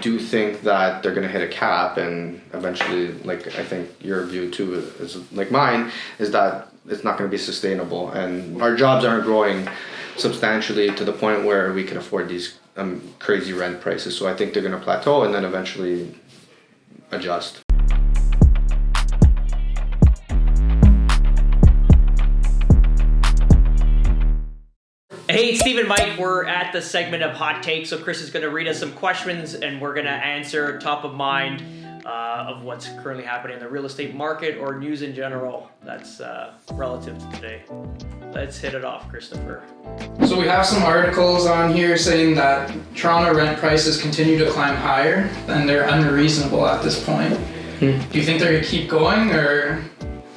do think that they're going to hit a cap, and eventually, like I think your view too is like mine, is that it's not going to be sustainable, and our jobs aren't growing substantially to the point where we can afford these crazy rent prices. So I think they're going to plateau and then eventually adjust. Hey, Steve and Mike, we're at the segment of Hot Takes. So Chris is going to read us some questions and we're going to answer top of mind of what's currently happening in the real estate market or news in general that's relative to today. Let's hit it off, Christopher. So we have some articles on here saying that Toronto rent prices continue to climb higher and they're unreasonable at this point. Do you think they're going to keep going, or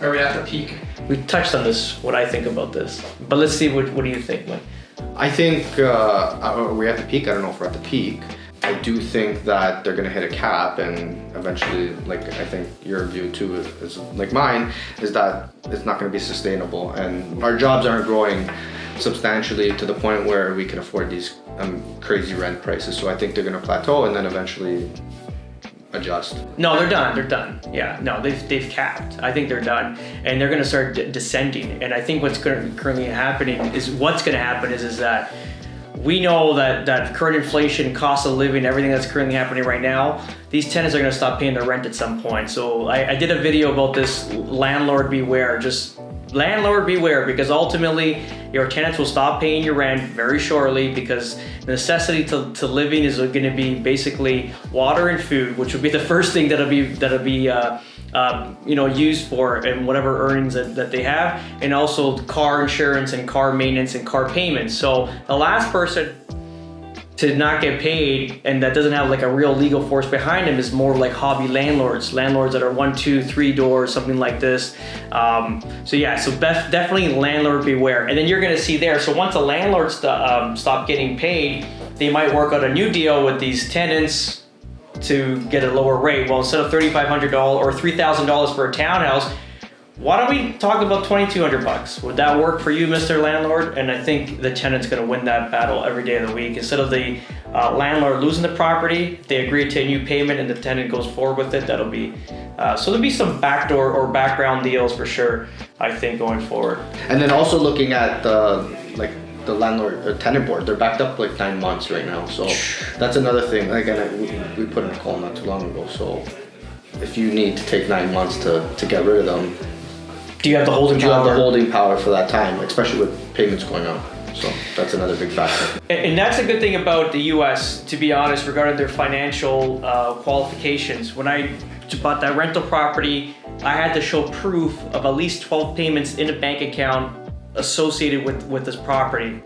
are we at the peak? We touched on this, what I think about this, but let's see, what do you think, Mike? I think we're at the peak. I don't know if we're at the peak. I do think that they're going to hit a cap, and eventually, like I think your view too is like mine, is that it's not going to be sustainable, and our jobs aren't growing substantially to the point where we can afford these crazy rent prices. So I think they're going to plateau and then eventually adjust. No, they're done. Yeah, no, they've capped. I think they're done, and they're going to start descending. And I think what's currently happening is that we know that current inflation, cost of living, everything that's currently happening right now, these tenants are going to stop paying their rent at some point. So I did a video about this. Landlord beware. Just landlord beware, because ultimately your tenants will stop paying your rent very shortly, because the necessity to living is going to be basically water and food, which would be the first thing that'll be used for and whatever earnings that they have, and also car insurance and car maintenance and car payments. So the last person to not get paid and that doesn't have like a real legal force behind them is more like hobby landlords that are 1, 2, 3 doors, something like this. So definitely landlord beware. And then you're going to see there. So once a landlord stop getting paid, they might work out a new deal with these tenants to get a lower rate. Well, instead of $3,500 or $3,000 for a townhouse, why don't we talk about $2,200? Would that work for you, Mr. Landlord? And I think the tenant's going to win that battle every day of the week. Instead of the landlord losing the property, if they agree to a new payment and the tenant goes forward with it, that'll be so there'll be some backdoor or background deals for sure, I think, going forward. And then also looking at the landlord or tenant board, they're backed up like 9 months right now. So that's another thing. Again, we put in a call not too long ago. So if you need to take 9 months to get rid of them, do you have the holding power? Do you have the holding power for that time, especially with payments going up? So that's another big factor. And that's a good thing about the U.S., to be honest, regarding their financial qualifications. When I bought that rental property, I had to show proof of at least 12 payments in a bank account associated with this property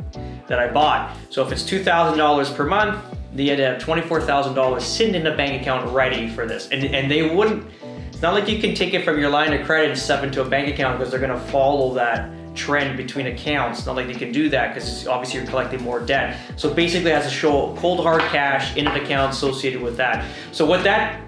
that I bought. So if it's $2,000 per month, they had to have $24,000 sitting in a bank account ready for this. And they wouldn't. It's not like you can take it from your line of credit and stuff into a bank account, because they're going to follow that trend between accounts. It's not like they can do that, because obviously you're collecting more debt. So basically it has to show cold hard cash in an account associated with that. So what that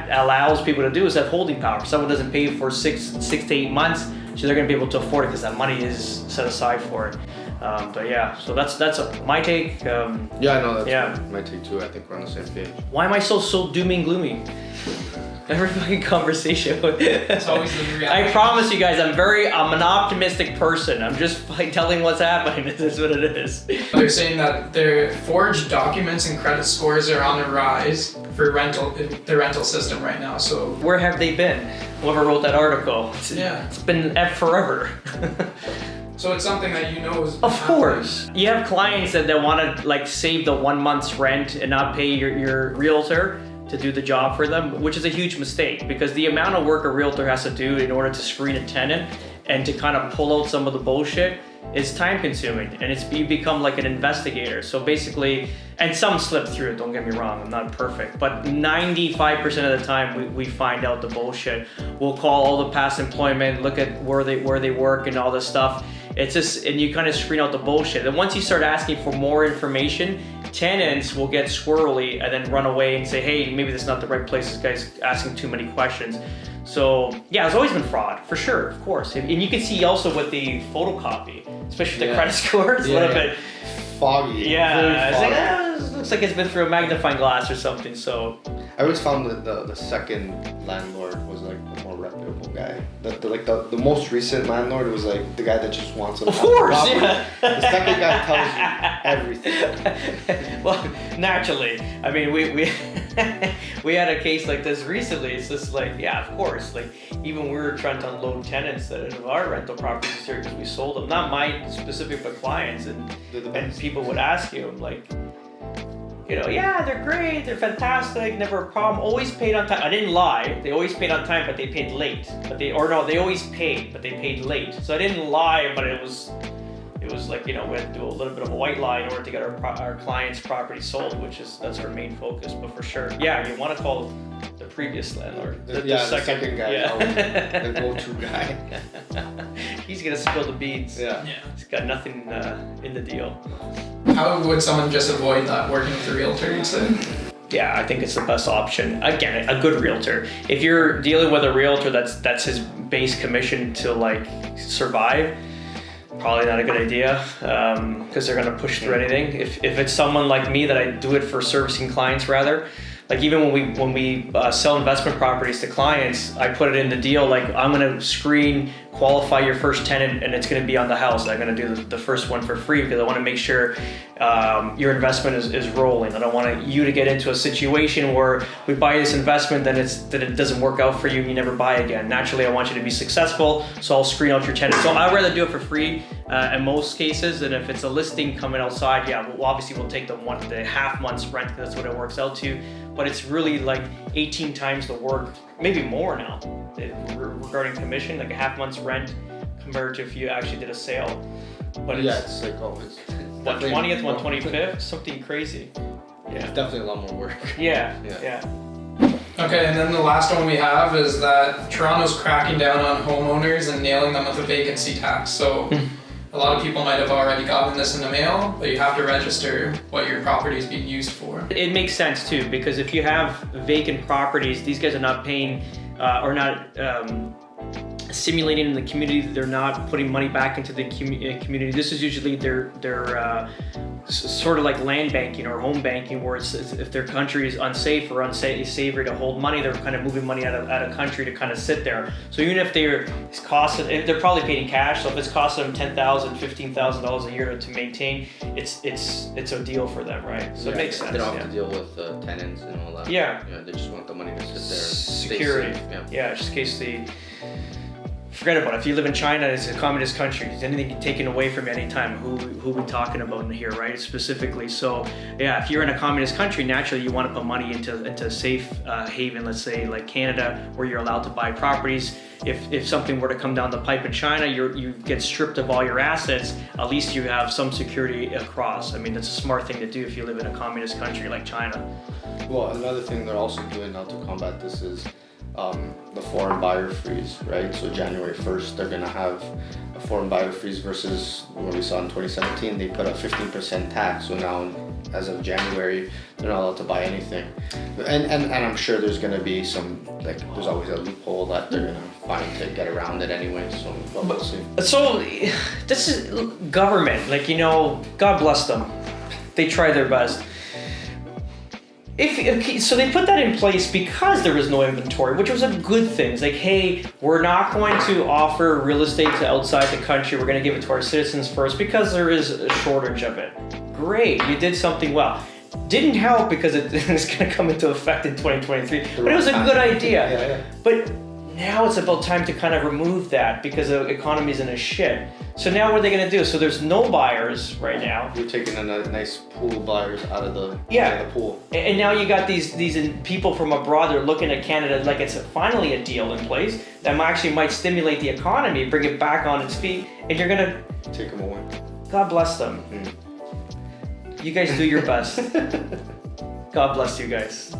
allows people to do is have holding power. If someone doesn't pay for six to 8 months, so they're going to be able to afford it because that money is set aside for it. But yeah, so that's my take. I know that's my take too. I think we're on the same page. Why am I so doom and gloomy? Every fucking conversation. It's always the reality. I promise you guys, I'm an optimistic person. I'm just telling what's happening. This is what it is. They're saying that their forged documents and credit scores are on the rise for the rental system right now. So where have they been? Whoever wrote that article. It's been forever. So it's something that is of course. You have clients that want to save the 1 month's rent and not pay your realtor to do the job for them, which is a huge mistake, because the amount of work a realtor has to do in order to screen a tenant and to kind of pull out some of the bullshit is time consuming, and you become like an investigator. So basically, and some slip through, don't get me wrong, I'm not perfect, but 95% of the time we find out the bullshit. We'll call all the past employment, look at where they work and all this stuff. It's just, and you kind of screen out the bullshit. And once you start asking for more information, tenants will get squirrely and then run away and say, hey, maybe this is not the right place, this guy's asking too many questions. So yeah, there's always been fraud, for sure, of course. And you can see also with the photocopy, especially the credit scores, a little bit foggy. Yeah, it's looks like it's been through a magnifying glass or something. So I always found that the second landlord was like the more reputable guy. The most recent landlord was like the guy that just wants to. Of course, yeah. The second guy tells you everything. Well, naturally. I mean, we we had a case like this recently. It's just like, yeah, of course. Like, even we were trying to unload tenants that of our rental properties here because we sold them. Not my specific, but clients. And people would ask you, like, you know, yeah, they're great, they're fantastic, never a problem, always paid on time. I didn't lie. They always paid on time, but they paid late. They always paid, but they paid late. So I didn't lie, but it was like, you know, we had to do a little bit of a white lie in order to get our client's property sold, that's our main focus. But for sure, yeah, you want to call the previous landlord. The second guy, yeah. the go-to guy. He's gonna spill the beans. Yeah. He's got nothing in the deal. How would someone just avoid that working with a realtor, you'd say? Yeah, I think it's the best option. Again, a good realtor. If you're dealing with a realtor that's his base commission to like survive, probably not a good idea, because they're gonna push through anything. If it's someone like me that I do it for servicing clients rather, like even when we sell investment properties to clients, I put it in the deal like I'm gonna screen, qualify your first tenant, and it's gonna be on the house. I'm gonna do the first one for free because I want to make sure your investment is rolling. I don't want you to get into a situation where we buy this investment, then it doesn't work out for you and you never buy again. Naturally, I want you to be successful, so I'll screen out your tenants. So I'd rather do it for free in most cases, and if it's a listing coming outside, yeah, well, obviously we'll take the half month's rent because that's what it works out to. But it's really like 18 times the work, maybe more now, regarding commission, like a half month's rent compared to if you actually did a sale. But it's like always. 120th, 125th, something crazy. Yeah, it's definitely a lot more work. Yeah. Okay, and then the last one we have is that Toronto's cracking down on homeowners and nailing them with a vacancy tax. So a lot of people might have already gotten this in the mail, but you have to register what your property is being used for. It makes sense too, because if you have vacant properties, these guys are not paying or not simulating in the community. They're not putting money back into the community. This is usually their sort of like land banking or home banking, where it's if their country is unsafe or unsavory to hold money, they're kind of moving money out of country to kind of sit there. So even if they're probably paid in cash, so if it's costing them $10,000, $15,000 a year to maintain, it's a deal for them, right? So it makes sense. They don't have to deal with tenants and all that. Yeah. They just want the money to sit there. Security. Stay safe. Yeah, just in case forget about it. If you live in China, it's a communist country. Is anything taken away from you anytime? Who we talking about in here, right? Specifically. So yeah, if you're in a communist country, naturally you want to put money into safe haven, let's say like Canada, where you're allowed to buy properties. If something were to come down the pipe in China, you get stripped of all your assets. At least you have some security across. I mean, that's a smart thing to do if you live in a communist country like China. Well, another thing they're also doing now to combat this is the foreign buyer freeze, right? So January 1st, they're gonna have a foreign buyer freeze versus what we saw in 2017. They put a 15% tax. So now, as of January, they're not allowed to buy anything. And I'm sure there's gonna be there's always a loophole that they're gonna find to get around it anyway. So we'll see. So this is government, God bless them. They try their best. So they put that in place because there was no inventory, which was a good thing. It's like, hey, we're not going to offer real estate to outside the country. We're going to give it to our citizens first because there is a shortage of it. Great, you did something well. Didn't help because it's going to come into effect in 2023, but it was a good idea. Yeah. But now it's about time to kind of remove that because the economy's in a shit. So now what are they going to do? So there's no buyers right now. You're taking a nice pool of buyers out of the pool. And now you got these people from abroad. They're looking at Canada like it's finally a deal in place that might stimulate the economy, bring it back on its feet, and you're going to take them away. God bless them. You guys do your best. God bless you guys.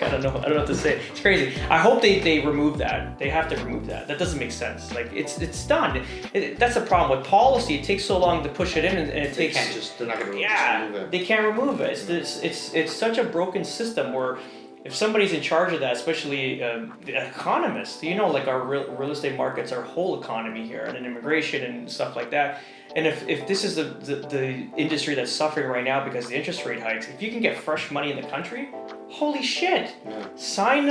I don't know what to say. It's crazy. I hope they remove that. They have to remove that. That doesn't make sense. Like it's done. That's the problem with policy. It takes so long to push it in, and it takes. They're not gonna just remove it. They can't remove it. It's such a broken system where if somebody's in charge of that, especially the economists, you know, like our real estate markets, our whole economy here, and immigration and stuff like that. And if this is the industry that's suffering right now because of the interest rate hikes, if you can get fresh money in the country, holy shit, sign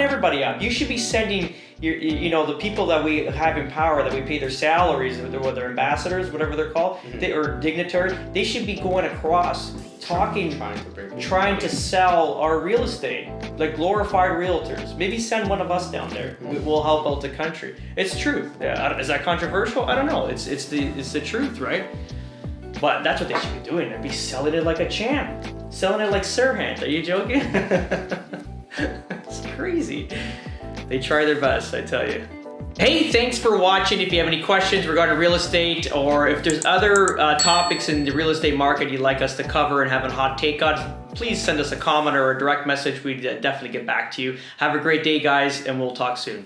everybody up. You should be sending the people that we have in power, that we pay their salaries, whether ambassadors, whatever they're called, or dignitaries, they should be going across, talking, trying to sell our real estate, like glorified realtors. Maybe send one of us down there. We'll help out the country. It's true. Yeah, is that controversial? I don't know. It's the truth, right? But that's what they should be doing. They'd be selling it like a champ, selling it like Sirhan. Are you joking? It's crazy. They try their best, I tell you. Hey, thanks for watching. If you have any questions regarding real estate, or if there's other topics in the real estate market you'd like us to cover and have a hot take on, please send us a comment or a direct message. We'd definitely get back to you. Have a great day, guys, and we'll talk soon.